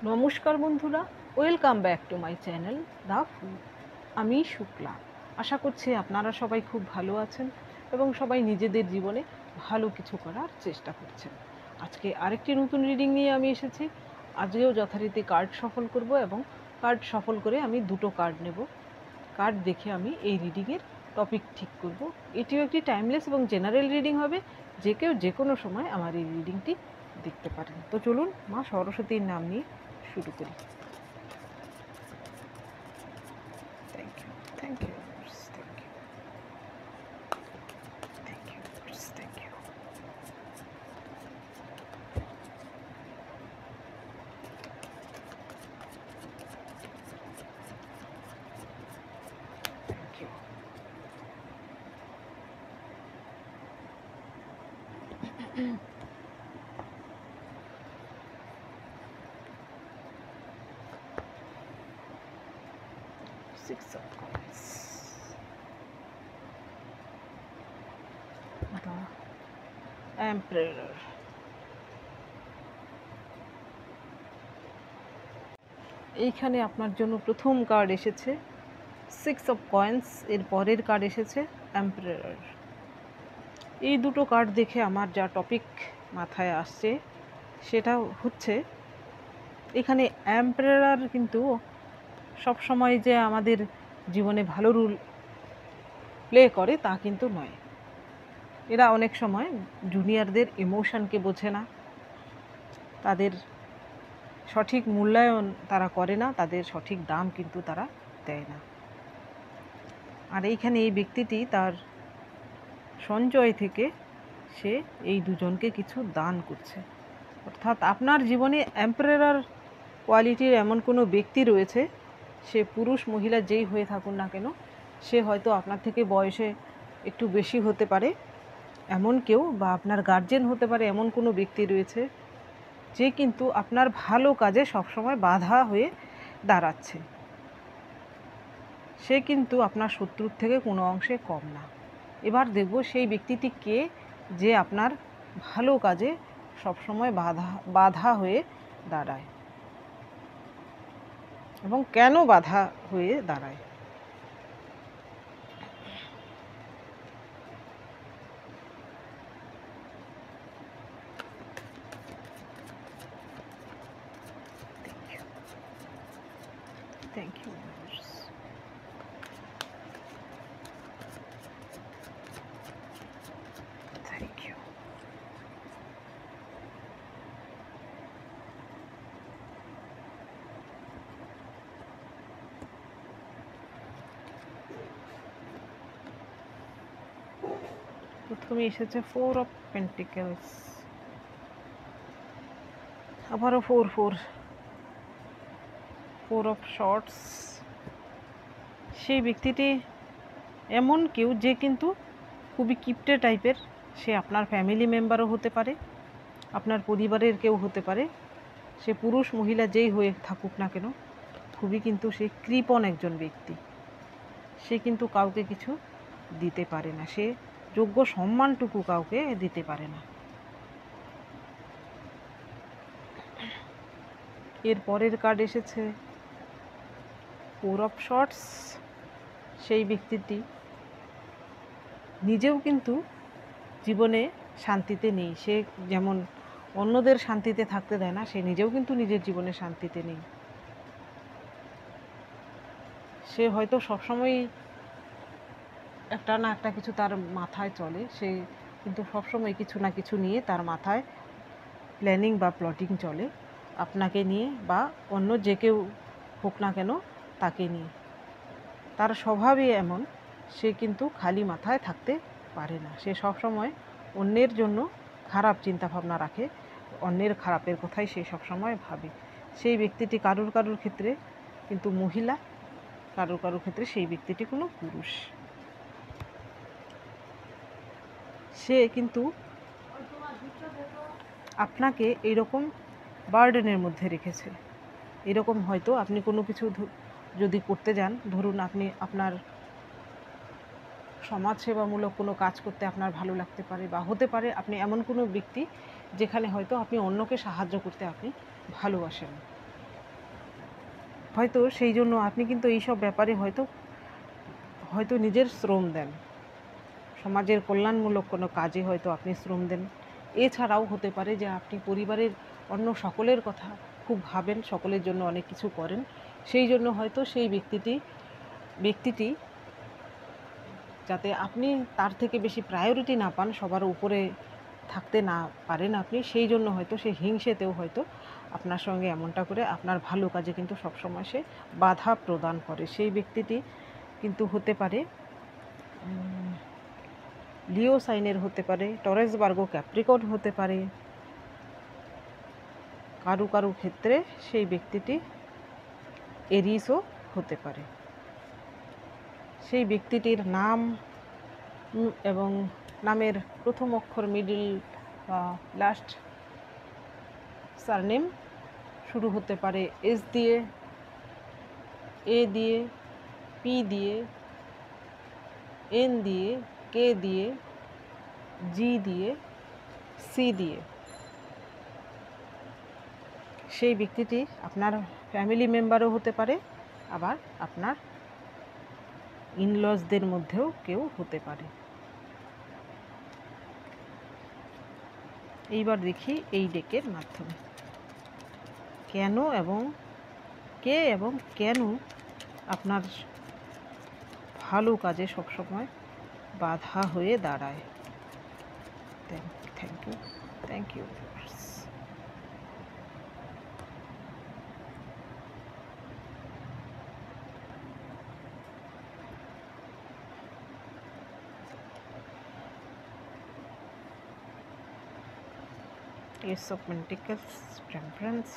নমস্কার বন্ধুরা, welcome back to my channel the food. আমি শুক্লা। আশা করছি আপনারা সবাই খুব ভালো আছেন এবং সবাই নিজেদের জীবনে ভালো কিছু করার চেষ্টা করছেন। আজকে আরেকটি নতুন রিডিং নিয়ে আমি এসেছি। আজকেও যথারীতি কার্ড সফল করব এবং কার্ড সফল করে আমি দুটো কার্ড নেব। কার্ড দেখে আমি এই রিডিংয়ের টপিক ঠিক করব। এটিও একটি টাইমলেস এবং জেনারেল রিডিং হবে, যে কেউ যে কোনো সময় আমার এই রিডিংটি দেখতে পারেন। তো চলুন মা সরস্বতীর নাম নিয়ে শুরু করি। Thank you, thank you, thank you, thank you, thank you, thank you. Six of Coins. The Emperor. এইখানে আপনার জন্য প্রথম কার্ড এসেছে সিক্স অফ কয়েন্স, এর পরের কার্ড এসেছে এম্পারার। এই দুটো কার্ড দেখে আমার যা টপিক মাথায় আসছে সেটা হচ্ছে, এখানে এম্পারার কিন্তু সব সময় যে আমাদের জীবনে ভালো রোল প্লে করে তা কিন্তু নয়। এরা অনেক সময় জুনিয়রদের ইমোশনকে বোঝে না, তাদের সঠিক মূল্যায়ন তারা করে না, তাদের সঠিক দাম কিন্তু তারা দেয় না। আর এইখানে এই ব্যক্তিটি তার সঞ্চয় থেকে সে এই দুজনকে কিছু দান করছে। অর্থাৎ আপনার জীবনে এম্পারার কোয়ালিটির এমন কোনো ব্যক্তি রয়েছে, সে পুরুষ মহিলা যেই হয়ে থাকুন না কেন, সে হয়তো আপনার থেকে বয়সে একটু বেশি হতে পারে এমন কেউ, বা আপনার গার্জেন হতে পারে এমন কোনো ব্যক্তি রয়েছে যে কিন্তু আপনার ভালো কাজে সবসময় বাধা হয়ে দাঁড়াচ্ছে। সে কিন্তু আপনার শত্রুর থেকে কোনো অংশে কম না। এবার দেখব সেই ব্যক্তিটি কে, যে আপনার ভালো কাজে সবসময় বাধা হয়ে দাঁড়ায় এবং কেন বাধা হয়ে দাঁড়ায়। Thank you. Thank you. প্রথমে এসেছে ফোর অফ পেন্টিকেলস, আবারও ফোর অফ শর্টস। সেই ব্যক্তিটি এমন কেউ যে কিন্তু খুবই কিপটে টাইপের। সে আপনার ফ্যামিলি মেম্বারও হতে পারে, আপনার পরিবারের কেউ হতে পারে। সে পুরুষ মহিলা যেই হয়ে থাকুক না কেন, খুবই কিন্তু সে কৃপণ একজন ব্যক্তি। সে কিন্তু কাউকে কিছু দিতে পারে না, সে যোগ্য সম্মানটুকু কাউকে দিতে পারে না। এর পরের কার্ড এসেছে ফোর অফ শর্টস। সেই ব্যক্তিটি নিজেও কিন্তু জীবনে শান্তিতে নেই। সে যেমন অন্যদের শান্তিতে থাকতে দেয় না, সে নিজেও কিন্তু নিজের জীবনে শান্তিতে নেই। সে হয়তো সবসময়ই একটা না একটা কিছু তার মাথায় চলে, সে কিন্তু সবসময় কিছু না কিছু নিয়ে তার মাথায় প্ল্যানিং বা প্লটিং চলে, আপনাকে নিয়ে বা অন্য যে কেউ হোক না কেন তাকে নিয়ে। তার স্বভাবই এমন, সে কিন্তু খালি মাথায় থাকতে পারে না। সে সবসময় অন্যের জন্য খারাপ চিন্তাভাবনা রাখে, অন্যের খারাপের কথাই সে সবসময় ভাবে। সেই ব্যক্তিটি কারুর ক্ষেত্রে কিন্তু মহিলা, কারুর ক্ষেত্রে সেই ব্যক্তিটি কোনো পুরুষ। সে কিন্তু আপনাকে এইরকম বার্ডেনের মধ্যে রেখেছে। এরকম হয়তো আপনি কোনো কিছু যদি করতে যান, ধরুন আপনি আপনার সমাজসেবামূলক কোনো কাজ করতে আপনার ভালো লাগতে পারে, বা হতে পারে আপনি এমন কোনো ব্যক্তি যেখানে হয়তো আপনি অন্যকে সাহায্য করতে আপনি ভালোবাসেন। হয়তো সেই জন্য আপনি কিন্তু এইসব ব্যাপারে হয়তো হয়তো নিজের শ্রম দেন, সমাজের কল্যাণমূলক কোনো কাজে হয়তো আপনি শ্রম দেন। এছাড়াও হতে পারে যে আপনি পরিবারের অন্য সকলের কথা খুব ভাবেন, সকলের জন্য অনেক কিছু করেন, সেই জন্য হয়তো সেই ব্যক্তিটি যাতে আপনি তার থেকে বেশি প্রায়োরিটি না পান, সবার উপরে থাকতে না পারেন আপনি, সেই জন্য হয়তো সে হিংসেতেও হয়তো আপনার সঙ্গে এমনটা করে আপনার ভালো কাজে কিন্তু সবসময় সে বাধা প্রদান করে। সেই ব্যক্তিটি কিন্তু হতে পারে লিও সাইনের, হতে পারে টরেস, ভার্গো, ক্যাপ্রিকর্ন হতে পারে। কারু কারু ক্ষেত্রে সেই ব্যক্তিটি এরিসও হতে পারে। সেই ব্যক্তিটির নাম এবং নামের প্রথম অক্ষর, মিডল বা লাস্ট সারনেম শুরু হতে পারে এস দিয়ে, এ দিয়ে, পি দিয়ে, এন দিয়ে, কে দিয়ে, জি দিয়ে, সি দিয়ে। সেই ব্যক্তিটি আপনার ফ্যামিলি মেম্বারও হতে পারে, আবার আপনার ইনলজদের মধ্যেও কেউ হতে পারে। এইবার দেখি এই ডেকের মাধ্যমে কেন এবং কে এবং কেন আপনার ভালো কাজে সবসময় বাধা হয়ে দাঁড়ায়। Thank you viewers. Ace of Pentacles, Temperance,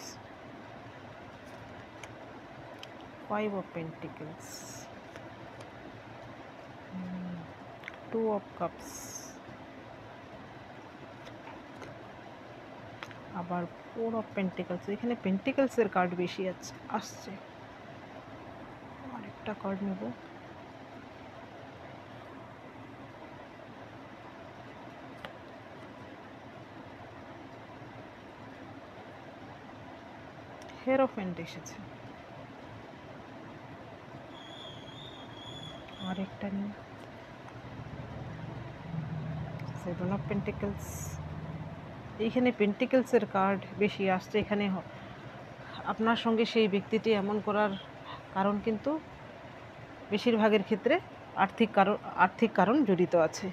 5 of Pentacles, 2 of Cups, আবার 4 of Pentacles। এখানে পেন্টিকলসের কার্ড বেশি আসছে। আরেকটা কার্ড নেব। হেরোফেন্ট এসেছে। আরেকটা নিই, 7 of Pentacles। এইখানে পেন্টিকলসের কার্ড বেশি আসছে। এখানে আপনার সঙ্গে সেই ব্যক্তিটি এমন করার কারণ কিন্তু বেশিরভাগের ক্ষেত্রে আর্থিক কারণ জড়িত আছে।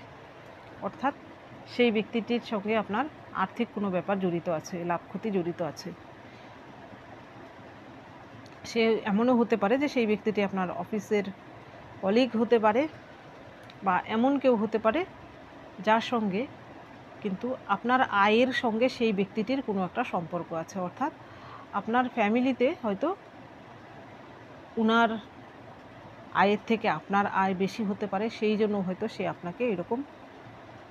অর্থাৎ সেই ব্যক্তিটির সঙ্গে আপনার আর্থিক কোনো ব্যাপার জড়িত আছে, লাভ ক্ষতি জড়িত আছে। সে এমনও হতে পারে যে সেই ব্যক্তিটি আপনার অফিসের কলিগ হতে পারে, বা এমন কেউ হতে পারে যার সঙ্গে কিন্তু আপনার আয়ের সঙ্গে সেই ব্যক্তিটির কোনো একটা সম্পর্ক আছে। অর্থাৎ আপনার ফ্যামিলিতে হয়তো উনার আয়ের থেকে আপনার আয় বেশি হতে পারে, সেই জন্য হয়তো সে আপনাকে এরকম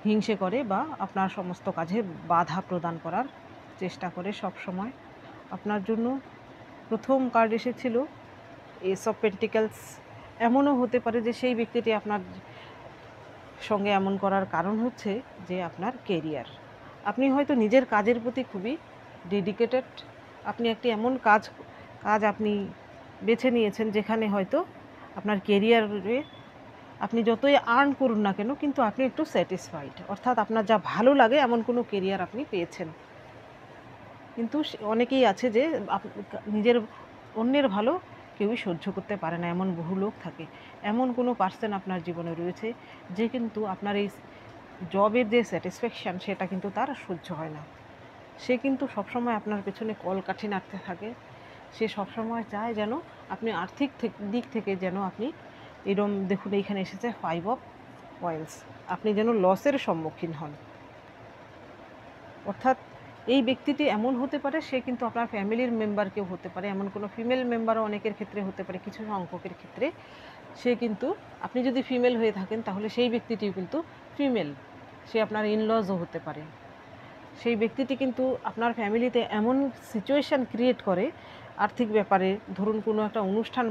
হিংসে করে বা আপনার সমস্ত কাজে বাধা প্রদান করার চেষ্টা করে সব সময়। আপনার জন্য প্রথম কার্ড এসেছিল এস অফ পেন্টিকলস। এমনও হতে পারে যে সেই ব্যক্তিটি আপনার সঙ্গে এমন করার কারণ হচ্ছে যে আপনার কেরিয়ার। আপনি হয়তো নিজের কাজের প্রতি খুবই ডেডিকেটেড। আপনি একটি এমন কাজ আপনি বেছে নিয়েছেন যেখানে হয়তো আপনার কেরিয়ারে আপনি যতই আর্ন করুন না কেন কিন্তু আপনি একটু স্যাটিসফাইড, অর্থাৎ আপনার যা ভালো লাগে এমন কোনো কেরিয়ার আপনি পেয়েছেন। কিন্তু অনেকেই আছে যে নিজের অন্যের ভালো কেউই সহ্য করতে পারে না, এমন বহু লোক থাকে। এমন কোনো পার্সন আপনার জীবনে রয়েছে যে কিন্তু আপনার এই জবের যে স্যাটিসফ্যাকশান সেটা কিন্তু তার সহ্য হয় না। সে কিন্তু সবসময় আপনার পেছনে কলকাঠি নাড়তে থাকে। সে সবসময় চায় যেন আপনি আর্থিক দিক থেকে যেন আপনি এরম, দেখুন এইখানে এসেছে 5 অফ ওয়ান্স, আপনি যেন লসের সম্মুখীন হন। অর্থাৎ এই ব্যক্তিটি এমন হতে পারে, সে কিন্তু আপনার ফ্যামিলির মেম্বার কেউ হতে পারে, এমন কোনো ফিমেল মেম্বারও অনেকের ক্ষেত্রে হতে পারে, কিছু সংখ্যকের ক্ষেত্রে। সে কিন্তু, আপনি যদি ফিমেল হয়ে থাকেন তাহলে সেই ব্যক্তিটিও কিন্তু ফিমেল, সে আপনার ইনলজও হতে পারে। সেই ব্যক্তিটি কিন্তু আপনার ফ্যামিলিতে এমন সিচুয়েশান ক্রিয়েট করে আর্থিক ব্যাপারে, ধরুন কোনো একটা অনুষ্ঠান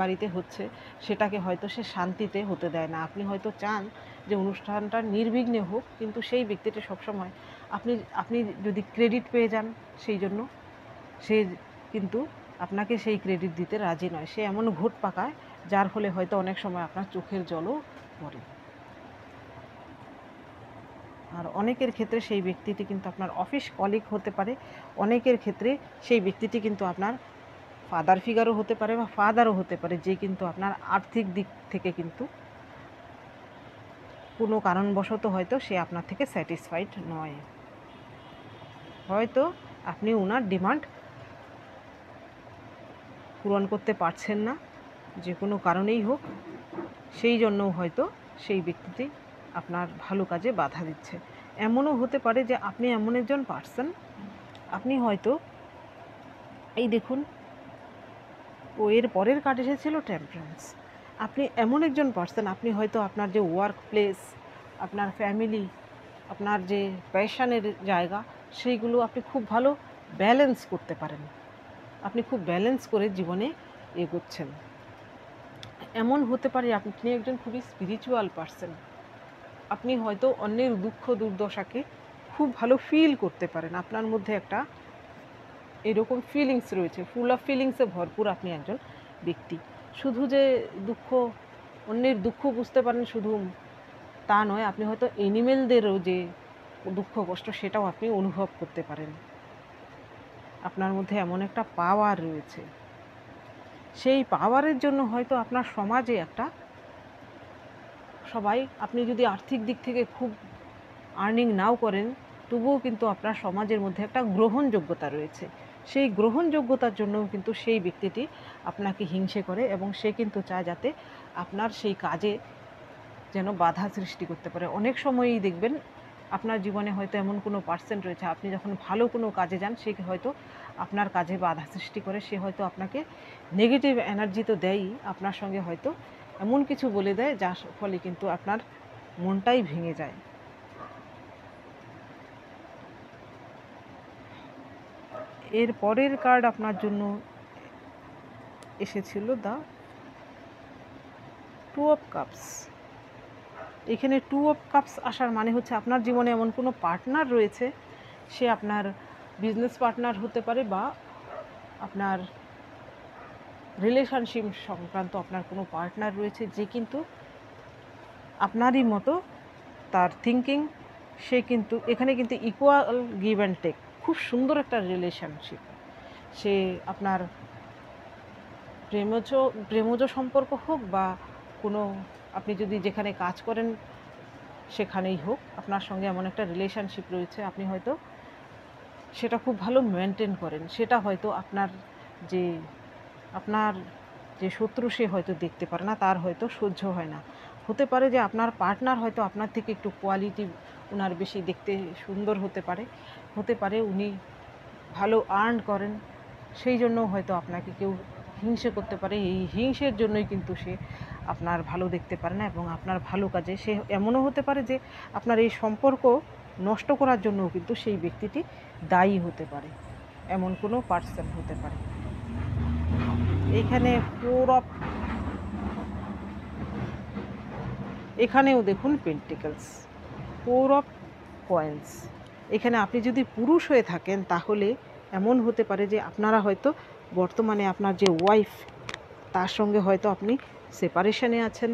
বাড়িতে হচ্ছে, সেটাকে হয়তো সে শান্তিতে হতে দেয় না। আপনি হয়তো চান যে অনুষ্ঠানটা নির্বিঘ্নে হোক, কিন্তু সেই ব্যক্তিটি সবসময় আপনি যদি ক্রেডিট পেয়ে যান সেই জন্য সে কিন্তু আপনাকে সেই ক্রেডিট দিতে রাজি নয়। সে এমন ঘুট পাকায় যার ফলে হয়তো অনেক সময় আপনার চোখের জলও পড়ে। আর অনেকের ক্ষেত্রে সেই ব্যক্তিটি কিন্তু আপনার অফিস কলিগ হতে পারে, অনেকের ক্ষেত্রে সেই ব্যক্তিটি কিন্তু আপনার ফাদার ফিগারও হতে পারে বা ফাদারও হতে পারে, যে কিন্তু আপনার আর্থিক দিক থেকে কিন্তু কোনো কারণবশত হয়তো সে আপনার থেকে স্যাটিসফাইড নয়। হয়তো আপনি ওনার ডিমান্ড পূরণ করতে পারছেন না, যে কোনো কারণেই হোক, সেই জন্যও হয়তো সেই ব্যক্তিটি আপনার ভালো কাজে বাধা দিচ্ছে। এমনও হতে পারে যে আপনি এমন একজন পার্সন, আপনি হয়তো এই দেখুন এর পরের কার্ড এসেছিল টেম্পারেন্স। আপনি এমন একজন পার্সন, আপনি হয়তো আপনার যে ওয়ার্ক প্লেস, আপনার ফ্যামিলি, আপনার যে প্যাশনের জায়গা, সেইগুলো আপনি খুব ভালো ব্যালেন্স করতে পারেন। আপনি খুব ব্যালেন্স করে জীবনে এগোচ্ছেন। এমন হতে পারে আপনি একজন খুবই স্পিরিচুয়াল পার্সন, আপনি হয়তো অন্যের দুঃখ দুর্দশাকে খুব ভালো ফিল করতে পারেন। আপনার মধ্যে একটা এরকম ফিলিংস রয়েছে, ফুল অফ ফিলিংসে ভরপুর আপনি একজন ব্যক্তি। শুধু যে দুঃখ, অন্যের দুঃখ বুঝতে পারেন শুধু তা নয়, আপনি হয়তো এনিমেলদেরও যে দুঃখ কষ্ট সেটাও আপনি অনুভব করতে পারেন। আপনার মধ্যে এমন একটা পাওয়ার রয়েছে, সেই পাওয়ারের জন্য হয়তো আপনার সমাজে একটা সবাই, আপনি যদি আর্থিক দিক থেকে খুব আর্নিং নাও করেন, তবুও কিন্তু আপনার সমাজের মধ্যে একটা গ্রহণযোগ্যতা রয়েছে। সেই গ্রহণযোগ্যতার জন্যও কিন্তু সেই ব্যক্তিটি আপনাকে হিংসে করে এবং সে কিন্তু চায় যাতে আপনার সেই কাজে যেন বাধা সৃষ্টি করতে পারে। অনেক সময়ই দেখবেন আপনার জীবনে হয়তো এমন কোনো পার্সন রয়েছে, আপনি যখন ভালো কোনো কাজে যান সে হয়তো আপনার কাজে বাধা সৃষ্টি করে। সে হয়তো আপনাকে নেগেটিভ এনার্জি তো দেয়ই, আপনার সঙ্গে হয়তো এমন কিছু বলে দেয় যার ফলে কিন্তু আপনার মনটাই ভেঙে যায়। এর পরের কার্ড আপনার জন্য এসেছিল দ্য 2 অফ কাপস। এখানে 2 অফ কাপস আসার মানে হচ্ছে আপনার জীবনে এমন কোনো পার্টনার রয়েছে, সে আপনার বিজনেস পার্টনার হতে পারে বা আপনার রিলেশনশিপ সংক্রান্ত আপনার কোনো পার্টনার রয়েছে, যে কিন্তু আপনারই মতো তার থিঙ্কিং। সে কিন্তু এখানে কিন্তু ইকুয়াল গিভ অ্যান্ড টেক, খুব সুন্দর একটা রিলেশনশিপ। সে আপনার প্রেমজ সম্পর্ক হোক বা কোনো, আপনি যদি যেখানে কাজ করেন সেখানেই হোক, আপনার সঙ্গে এমন একটা রিলেশনশিপ রয়েছে, আপনি হয়তো সেটা খুব ভালো মেনটেন করেন। সেটা হয়তো আপনার যে শত্রু সে হয়তো দেখতে পারে না, তার হয়তো সহ্য হয় না। হতে পারে যে আপনার পার্টনার হয়তো আপনার থেকে একটু কোয়ালিটি ওনার বেশি, দেখতে সুন্দর হতে পারে উনি ভালো আর্ন করেন, সেই জন্য হয়তো আপনাকে কেউ হিংসে করতে পারে। এই হিংসের জন্যই কিন্তু সে আপনার ভালো দেখতে পারে না এবং আপনার ভালো কাজে সে, এমনও হতে পারে যে আপনার এই সম্পর্ক নষ্ট করার জন্যও কিন্তু সেই ব্যক্তিটি দায়ী হতে পারে, এমন কোনো পার্সন হতে পারে। এইখানে এখানেও দেখুন পেন্টিকলস, 4 অফ কয়েন্স। এখানে আপনি যদি পুরুষ হয়ে থাকেন তাহলে এমন হতে পারে যে আপনারা হয়তো বর্তমানে আপনার যে ওয়াইফ, তার সঙ্গে হয়তো আপনি সেপারেশনে আছেন।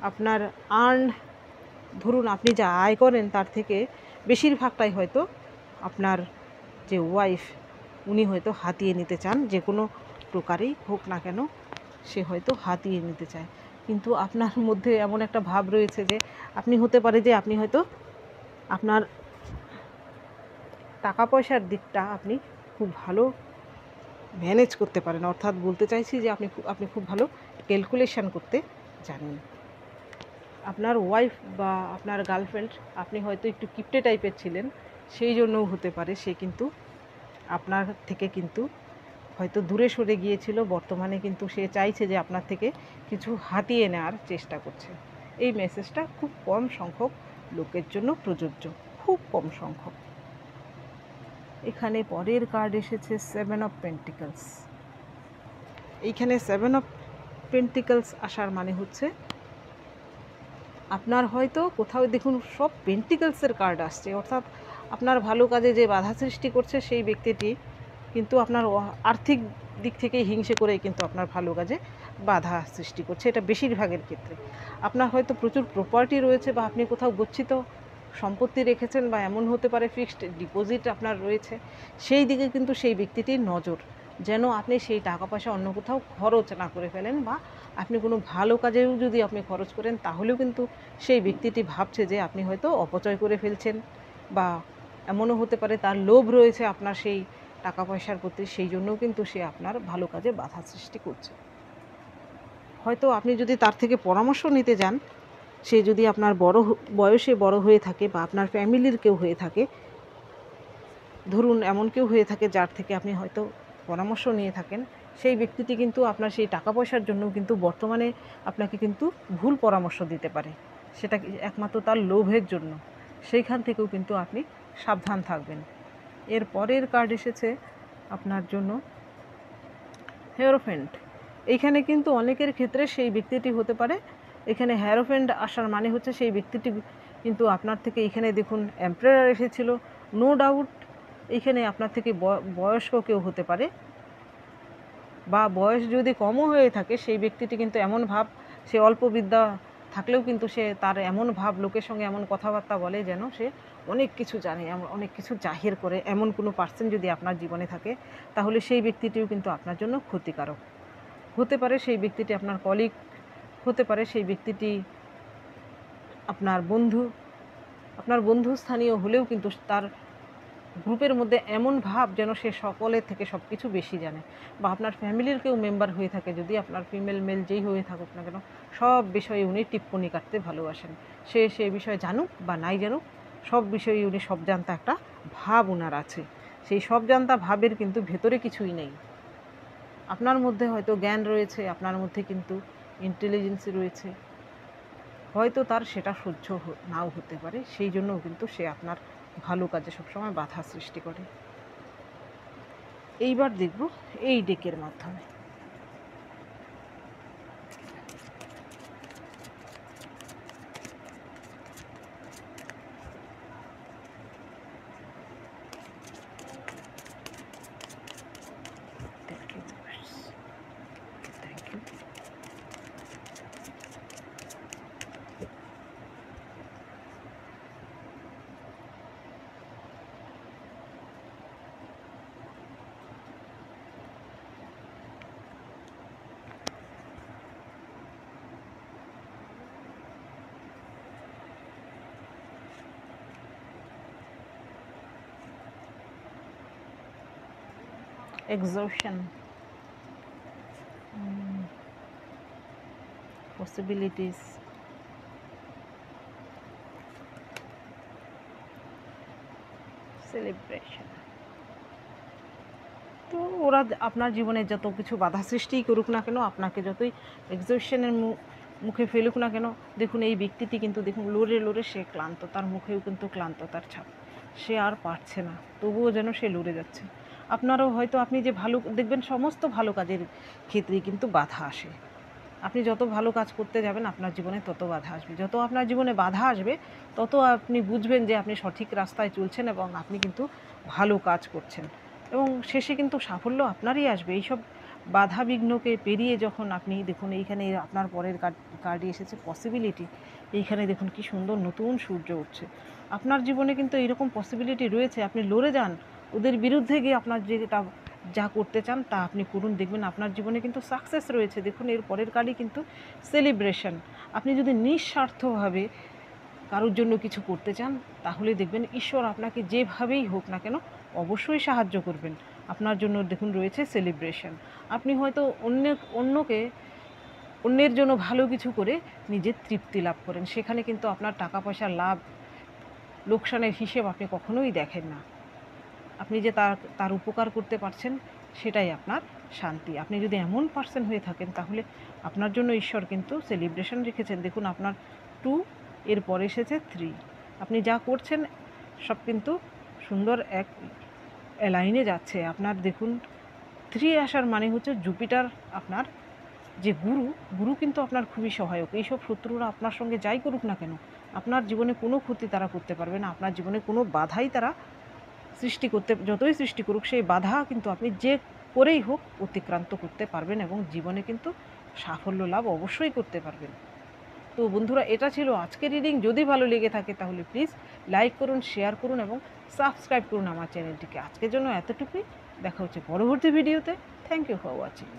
আপনার ধরুন আপনি যা আয় করেন তার থেকে বেশিরভাগটাই হয়তো আপনার যে ওয়াইফ উনি হয়তো হাতিয়ে নিতে চান, যে কোনো প্রকারেই হোক না কেন সে হয়তো হাতিয়ে নিতে চায়। কিন্তু আপনার মধ্যে এমন একটা ভাব রয়েছে যে আপনি হতে পারে যে আপনি হয়তো আপনার টাকা পয়সার দিকটা আপনি খুব ভালো ম্যানেজ করতে পারেন, অর্থাৎ বলতে চাইছি যে আপনি খুব ভালো ক্যালকুলেশন করতে জানেন। আপনার ওয়াইফ বা আপনার গার্লফ্রেন্ড, আপনি হয়তো একটু কিপটে টাইপের ছিলেন, সেই জন্যও হতে পারে সে কিন্তু আপনার থেকে কিন্তু হয়তো দূরে সরে গিয়েছিল, বর্তমানে কিন্তু সে চাইছে যে আপনার থেকে কিছু হাতিয়ে নেওয়ার চেষ্টা করছে। এই মেসেজটা খুব কম সংখ্যক লোকের জন্য প্রযোজ্য, খুব কম সংখ্যক। এখানে পরের কার্ড এসেছে 7 অফ পেন্টিকলস। এইখানে 7 অফ পেন্টিকলস আসার মানে হচ্ছে আপনার হয়তো কোথাও দেখুন সব পেন্টিকলসের কার্ড আসছে, অর্থাৎ আপনার ভালো কাজে যে বাধা সৃষ্টি করছে সেই ব্যক্তিটি কিন্তু আপনার আর্থিক দিক থেকে হিংসে করেই কিন্তু আপনার ভালো কাজে বাধা সৃষ্টি করছে। এটা বেশিরভাগের ক্ষেত্রে। আপনার হয়তো প্রচুর প্রপার্টি রয়েছে বা আপনি কোথাও গচ্ছিত সম্পত্তি রেখেছেন, বা এমন হতে পারে ফিক্সড ডিপোজিট আপনার রয়েছে, সেই দিকে কিন্তু সেই ব্যক্তিটির নজর, যেন আপনি সেই টাকা পয়সা অন্য কোথাও খরচ না করে ফেলেন, বা আপনি কোনো ভালো কাজেও যদি আপনি খরচ করেন তাহলেও কিন্তু সেই ব্যক্তিটি ভাবছে যে আপনি হয়তো অপচয় করে ফেলছেন, বা এমনও হতে পারে তার লোভ রয়েছে আপনার সেই টাকা পয়সার প্রতি, সেই জন্যও কিন্তু সে আপনার ভালো কাজে বাধা সৃষ্টি করছে। হয়তো আপনি যদি তার থেকে পরামর্শ নিতে যান, সে যদি আপনার বয়সে বড় হয়ে থাকে বা আপনার ফ্যামিলির কেউ হয়ে থাকে, ধরুন এমন কেউ হয়ে থাকে যার থেকে আপনি হয়তো পরামর্শ নিয়ে থাকেন, সেই ব্যক্তিটি কিন্তু আপনার সেই টাকা পয়সার জন্য কিন্তু বর্তমানে আপনাকে কিন্তু ভুল পরামর্শ দিতে পারে, সেটা একমাত্র তার লোভের জন্য। সেইখান থেকেও কিন্তু আপনি সাবধান থাকবেন। এর পরের কার্ড এসেছে আপনার জন্য হেরোফেন্ট। এইখানে কিন্তু অনেকের ক্ষেত্রে সেই ব্যক্তিটি হতে পারে, এখানে হেরোফেন্ট আসার মানে হচ্ছে সেই ব্যক্তিটি কিন্তু আপনার থেকে, এখানে দেখুন এম্পারার এসেছিল, নো ডাউট এইখানে আপনার থেকে বয়স্ক কেউ হতে পারে, বা বয়স যদি কমও হয়ে থাকে সেই ব্যক্তিটি কিন্তু এমন ভাব, সে অল্প বিদ্যা থাকলেও কিন্তু সে তার এমন ভাব, লোকের সঙ্গে এমন কথাবার্তা বলে যেন সে অনেক কিছু জানে, অনেক কিছু জাহির করে, এমন কোনো পার্সন যদি আপনার জীবনে থাকে তাহলে সেই ব্যক্তিটিও কিন্তু আপনার জন্য ক্ষতিকারক হতে পারে। সেই ব্যক্তিটি আপনার কলিগ হতে পারে, সেই ব্যক্তিটি আপনার বন্ধু স্থানীয় হলেও কিন্তু তার গ্রুপের মধ্যে এমন ভাব যেন সে সকলের থেকে সব কিছু বেশি জানে, বা আপনার ফ্যামিলির কেউ মেম্বার হয়ে থাকে, যদি আপনার ফিমেল মেল যেই হয়ে থাকুক না কেন, সব বিষয়ে উনি টিপ্পনি কাটতে ভালোবাসেন। সে সেই বিষয়ে জানুক বা নাই জানুক, সব বিষয়ে উনি সব জানতা একটা ভাব ওনার আছে। সেই সব জানতা ভাবের কিন্তু ভেতরে কিছুই নেই। আপনার মধ্যে হয়তো জ্ঞান রয়েছে, আপনার মধ্যে কিন্তু ইন্টেলিজেন্সি রয়েছে, হয়তো তার সেটা সহ্য নাও হতে পারে, সেই জন্যও কিন্তু সে আপনার ভালো কাজে সবসময় বাধা সৃষ্টি করে। এইবার দেখব এই ডেকের মাধ্যমে। Exhaustion, possibilities, celebration। তো ওরা আপনার জীবনে যত কিছু বাধা সৃষ্টিই করুক না কেন, আপনাকে যতই এক্সহশনের মুখে ফেলুক না কেন, দেখুন এই ব্যক্তিটি কিন্তু দেখুন লড়ে লড়ে সে ক্লান্ত, তার মুখেও কিন্তু ক্লান্ততার ছাপ, সে আর পারছে না, তবুও যেন সে লড়ে যাচ্ছে। আপনারও হয়তো, আপনি যে ভালো দেখবেন, সমস্ত ভালো কাজের ক্ষেত্রেই কিন্তু বাধা আসে। আপনি যত ভালো কাজ করতে যাবেন আপনার জীবনে তত বাধা আসবে, যত আপনার জীবনে বাধা আসবে তত আপনি বুঝবেন যে আপনি সঠিক রাস্তায় চলছেন এবং আপনি কিন্তু ভালো কাজ করছেন, এবং শেষে কিন্তু সাফল্য আপনারই আসবে। এইসব বাধা বিঘ্নকে পেরিয়ে যখন আপনি দেখুন, এইখানে আপনার পরের কার্ডে এসেছে পসিবিলিটি। এইখানে দেখুন কি সুন্দর নতুন সূর্য উঠছে। আপনার জীবনে কিন্তু এইরকম পসিবিলিটি রয়েছে, আপনি লড়ে যান, ওদের বিরুদ্ধে গিয়ে আপনার যেটা যা করতে চান তা আপনি করুন, দেখবেন আপনার জীবনে কিন্তু সাকসেস রয়েছে। দেখুন এর পরের কার্ডই কিন্তু সেলিব্রেশন। আপনি যদি নিঃস্বার্থভাবে কারোর জন্য কিছু করতে চান তাহলে দেখবেন ঈশ্বর আপনাকে যেভাবেই হোক না কেন অবশ্যই সাহায্য করবেন। আপনার জন্য দেখুন রয়েছে সেলিব্রেশন। আপনি হয়তো অন্যের জন্য ভালো কিছু করে নিজের তৃপ্তি লাভ করেন, সেখানে কিন্তু আপনার টাকা পয়সার লাভ লোকসানের হিসেব আপনি কখনোই দেখেন না। আপনি যে তার উপকার করতে পারছেন সেটাই আপনার শান্তি। আপনি যদি এমন পার্সন হয়ে থাকেন তাহলে আপনার জন্য ঈশ্বর কিন্তু সেলিব্রেশন রেখেছেন। দেখুন আপনার 2, এরপর এসেছে 3। আপনি যা করছেন সব কিন্তু সুন্দর এক লাইনে যাচ্ছে। আপনার দেখুন 3 আসার মানে হচ্ছে জুপিটার, আপনার যে গুরু কিন্তু আপনার খুবই সহায়ক। এইসব শত্রুরা আপনার সঙ্গে যাই করুক না কেন আপনার জীবনে কোনো ক্ষতি তারা করতে পারবে না, আপনার জীবনে কোনো বাধাই তারা যতই সৃষ্টি করুক সেই বাধা কিন্তু আপনি যে করেই হোক অতিক্রান্ত করতে পারবেন এবং জীবনে কিন্তু সাফল্য লাভ অবশ্যই করতে পারবেন। তো বন্ধুরা, এটা ছিল আজকের রিডিং। যদি ভালো লেগে থাকে তাহলে প্লিজ লাইক করুন, শেয়ার করুন এবং সাবস্ক্রাইব করুন আমার চ্যানেলটিকে। আজকের জন্য এতটুকুই। দেখা হচ্ছে পরবর্তী ভিডিওতে। Thank you for watching.